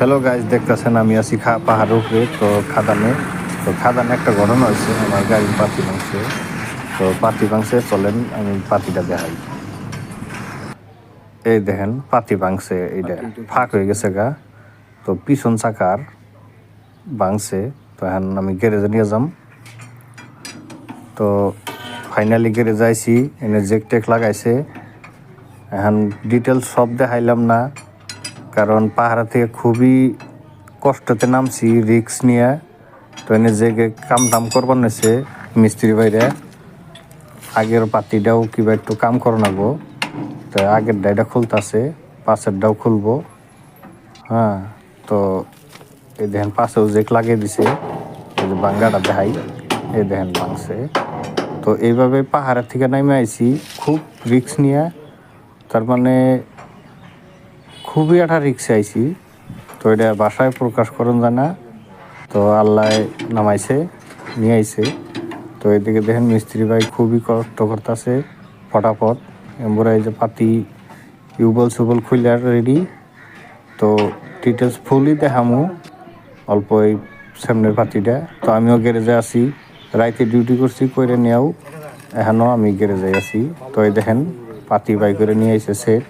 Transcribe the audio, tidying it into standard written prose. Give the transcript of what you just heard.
Hello guys, দেখতেছেন আমি আছি পাহাড়ের উপরে। তো খাদানে একটা ঘটনা হয়েছে, আমার গাড়ির পাতি ভাঙছে। চলেন আমি পাতিটা দেখাই। এই দেখেন পাতি ভাঙছে, এইটা ফাঁক হয়ে গেছে গা। তো পিছন চাকার ভাঙছে। তো এখন আমি গ্যারেজে নিয়ে যাম। তো ফাইনালি গ্যারেজে আইছি, এনে জেক টেক লাগাইছে। এখন ডিটেলস সব দেখাইলাম না, কারণ পাহাড় থেকে খুবই কষ্টতে নামছি রিক্স নিয়ে। তো এনে যে কাম টাম করবার নিছে মিস্ত্রি বাইরে, আগের পাতিটাও কিবা একটু কাম করানাবো। তো আগের ডাইটা খুলতেছে, পাশের ডাও খুলবো। হ্যাঁ, তো এই দেখেন পাশেও জেক লাগিয়ে দিছে। এই যে বাঙ্গাটা দেখাই, এই দেখেন ভাঙছে। তো এইভাবে পাহাড়ের থেকে নামে আইছি খুব রিক্স নিয়ে, তার মানে খুবই একটা রিক্সে আইছি। তো এটা বাসায় প্রকাশ করুন যায় না। তো আল্লাহ নামাইছে, নিয়ে আইছে। তো এদিকে দেখেন মিস্ত্রি ভাই খুবই কষ্ট করতেছে ফটাফট। এমবরা এই যে পাতি সুবল খুলে রেডি। তো ডিটেলস ফুলই দেখামু অল্প এই সামনের পাতিটা। তো আমিও গ্যারেজে আছি, রাইতে ডিউটি করছি করে নিয়েও এখনও আমি গ্যারেজে আছি। তো এই দেখেন পাতি বাই করে নিয়ে আইছে সেট।